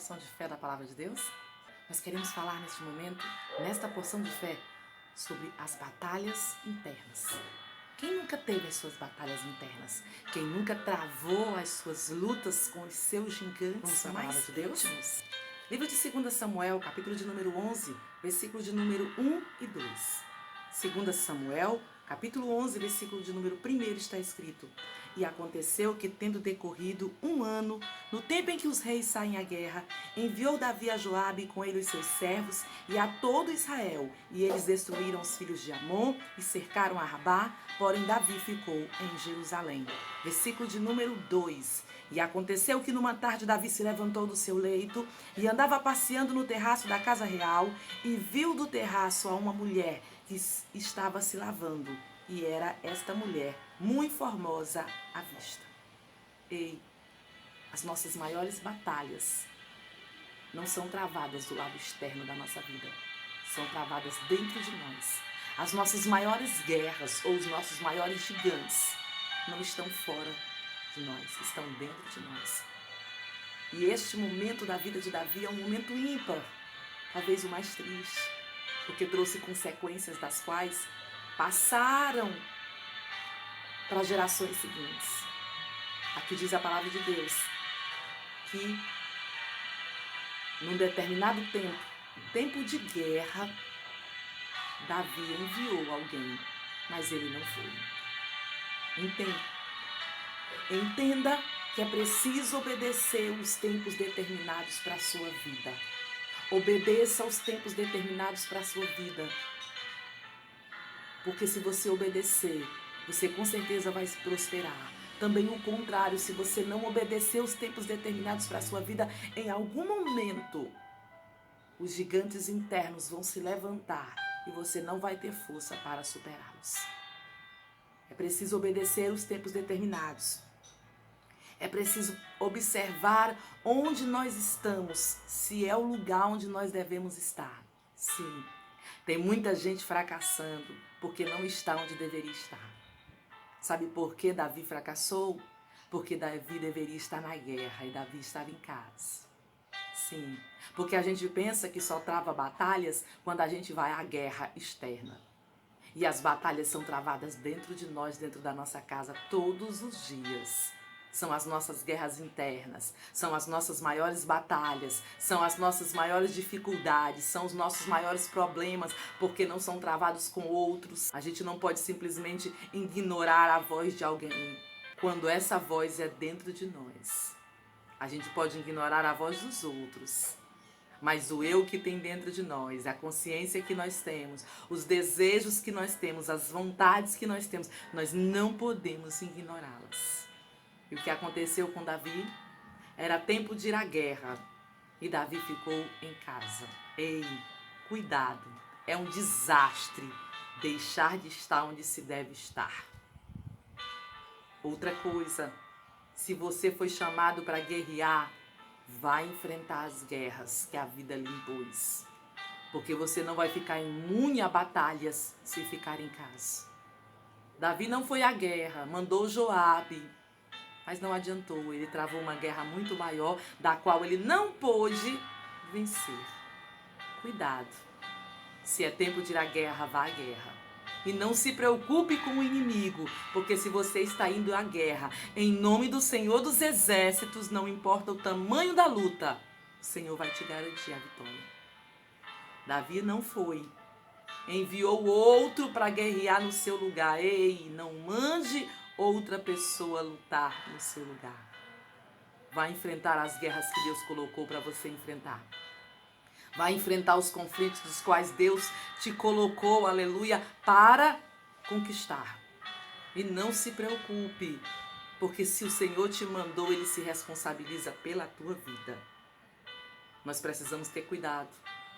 porção de fé da palavra de Deus? Nós queremos falar neste momento, nesta porção de fé, sobre as batalhas internas. Quem nunca teve as suas batalhas internas? Quem nunca travou as suas lutas com os seus gigantes mais de Deus? Livro de 2 Samuel, capítulo de número 11, versículo de número 1 e 2. 2 Samuel, capítulo 11, versículo de número 1 está escrito: E aconteceu que, tendo decorrido 1 ano, no tempo em que os reis saem à guerra, enviou Davi a Joabe e com ele os seus servos e a todo Israel, e eles destruíram os filhos de Amon e cercaram Arabá, porém Davi ficou em Jerusalém. Versículo de número 2. E aconteceu que numa tarde Davi se levantou do seu leito e andava passeando no terraço da casa real e viu do terraço a uma mulher que estava se lavando. E era esta mulher muito formosa à vista. Ei, as nossas maiores batalhas não são travadas do lado externo da nossa vida, são travadas dentro de nós. As nossas maiores guerras ou os nossos maiores gigantes não estão fora de nós, estão dentro de nós. E este momento da vida de Davi é um momento ímpar, talvez o mais triste, porque trouxe consequências das quais passaram para as gerações seguintes. Aqui diz a palavra de Deus que num determinado tempo de guerra, Davi enviou alguém, mas ele não foi. Entenda que é preciso obedecer os tempos determinados para a sua vida. Obedeça aos tempos determinados para a sua vida. Porque se você obedecer, você com certeza vai se prosperar. Também o contrário, se você não obedecer os tempos determinados para a sua vida, em algum momento, os gigantes internos vão se levantar e você não vai ter força para superá-los. É preciso obedecer os tempos determinados. É preciso observar onde nós estamos, se é o lugar onde nós devemos estar. Sim, tem muita gente fracassando porque não está onde deveria estar. Sabe por que Davi fracassou? Porque Davi deveria estar na guerra e Davi estava em casa. Sim, porque a gente pensa que só trava batalhas quando a gente vai à guerra externa. E as batalhas são travadas dentro de nós, dentro da nossa casa, todos os dias. São as nossas guerras internas, são as nossas maiores batalhas, são as nossas maiores dificuldades, são os nossos maiores problemas, porque não são travados com outros. A gente não pode simplesmente ignorar a voz de alguém, quando essa voz é dentro de nós. A gente pode ignorar a voz dos outros, mas o eu que tem dentro de nós, a consciência que nós temos, os desejos que nós temos, as vontades que nós temos, nós não podemos ignorá-las. E o que aconteceu com Davi? Era tempo de ir à guerra e Davi ficou em casa. Ei, cuidado, é um desastre deixar de estar onde se deve estar. Outra coisa, se você foi chamado para guerrear, vai enfrentar as guerras que a vida lhe impôs. Porque você não vai ficar imune a batalhas se ficar em casa. Davi não foi à guerra, mandou Joabe, mas não adiantou. Ele travou uma guerra muito maior, da qual ele não pôde vencer. Cuidado. Se é tempo de ir à guerra, vá à guerra. E não se preocupe com o inimigo, porque se você está indo à guerra, em nome do Senhor dos Exércitos, não importa o tamanho da luta, o Senhor vai te garantir a vitória. Davi não foi. Enviou outro para guerrear no seu lugar. Ei, não mande outra pessoa lutar no seu lugar. Vai enfrentar as guerras que Deus colocou para você enfrentar. Vai enfrentar os conflitos dos quais Deus te colocou, aleluia, para conquistar. E não se preocupe, porque se o Senhor te mandou, Ele se responsabiliza pela tua vida. Nós precisamos ter cuidado.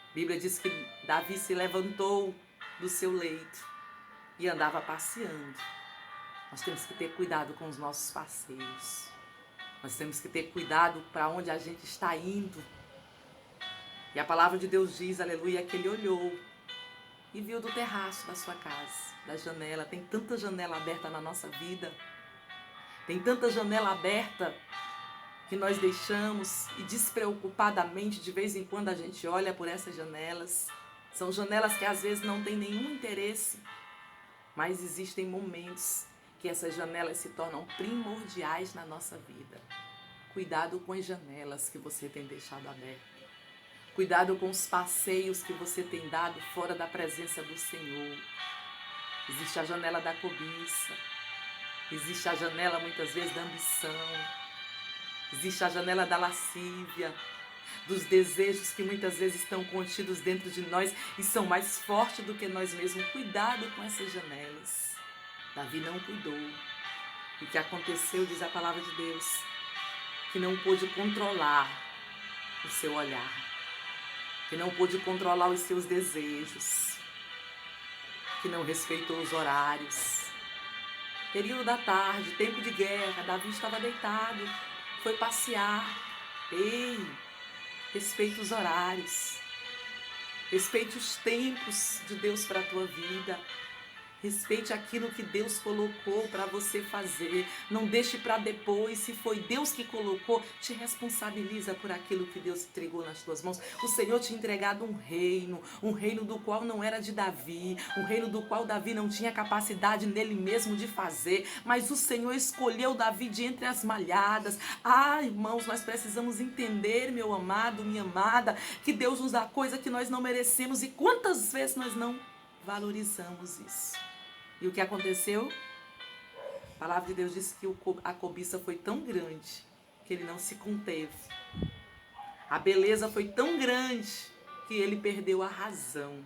A Bíblia diz que Davi se levantou do seu leito e andava passeando. Nós temos que ter cuidado com os nossos passeios. Nós temos que ter cuidado para onde a gente está indo. E a palavra de Deus diz, aleluia, que ele olhou e viu do terraço da sua casa, da janela. Tem tanta janela aberta na nossa vida. Tem tanta janela aberta que nós deixamos e despreocupadamente de vez em quando a gente olha por essas janelas. São janelas que às vezes não têm nenhum interesse, mas existem momentos que essas janelas se tornam primordiais na nossa vida. Cuidado com as janelas que você tem deixado abertas. Cuidado com os passeios que você tem dado fora da presença do Senhor. Existe a janela da cobiça. Existe a janela, muitas vezes, da ambição. Existe a janela da lascívia, dos desejos que muitas vezes estão contidos dentro de nós e são mais fortes do que nós mesmos. Cuidado com essas janelas. Davi não cuidou. E o que aconteceu, diz a palavra de Deus, que não pôde controlar o seu olhar, que não pôde controlar os seus desejos, que não respeitou os horários. Período da tarde, tempo de guerra, Davi estava deitado, foi passear. Ei, respeite os horários, respeite os tempos de Deus para a tua vida. Respeite aquilo que Deus colocou para você fazer. Não deixe para depois. Se foi Deus que colocou, te responsabiliza por aquilo que Deus entregou nas tuas mãos. O Senhor te entregado um reino do qual não era de Davi, um reino do qual Davi não tinha capacidade nele mesmo de fazer, mas o Senhor escolheu Davi de entre as malhadas. Ah, irmãos, nós precisamos entender, meu amado, minha amada, que Deus nos dá coisa que nós não merecemos e quantas vezes nós não valorizamos isso. E o que aconteceu? A palavra de Deus diz que a cobiça foi tão grande que ele não se conteve. A beleza foi tão grande que ele perdeu a razão.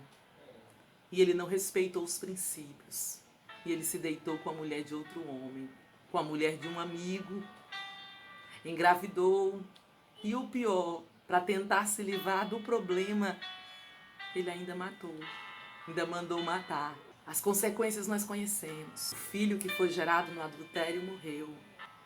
E ele não respeitou os princípios. E ele se deitou com a mulher de outro homem, com a mulher de um amigo, engravidou. E o pior, para tentar se livrar do problema, ele ainda matou. Ainda mandou matar. As consequências nós conhecemos. O filho que foi gerado no adultério morreu.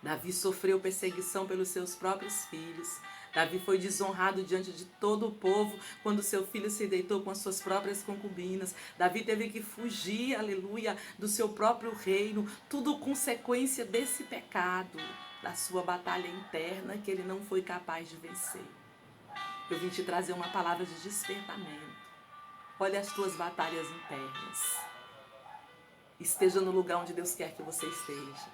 Davi sofreu perseguição pelos seus próprios filhos. Davi foi desonrado diante de todo o povo quando seu filho se deitou com as suas próprias concubinas. Davi teve que fugir, aleluia, do seu próprio reino. Tudo consequência desse pecado, da sua batalha interna que ele não foi capaz de vencer. Eu vim te trazer uma palavra de despertamento. Olha as tuas batalhas internas. Esteja no lugar onde Deus quer que você esteja.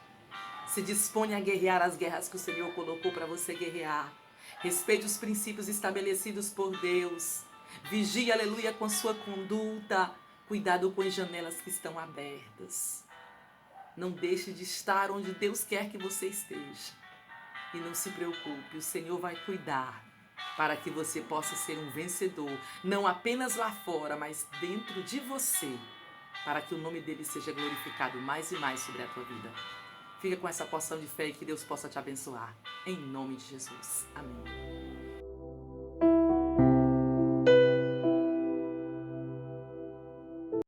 Se disponha a guerrear as guerras que o Senhor colocou para você guerrear. Respeite os princípios estabelecidos por Deus. Vigie, aleluia, com sua conduta. Cuidado com as janelas que estão abertas. Não deixe de estar onde Deus quer que você esteja. E não se preocupe, o Senhor vai cuidar para que você possa ser um vencedor, não apenas lá fora, mas dentro de você, para que o nome dele seja glorificado mais e mais sobre a tua vida. Fica com essa porção de fé e que Deus possa te abençoar. Em nome de Jesus. Amém.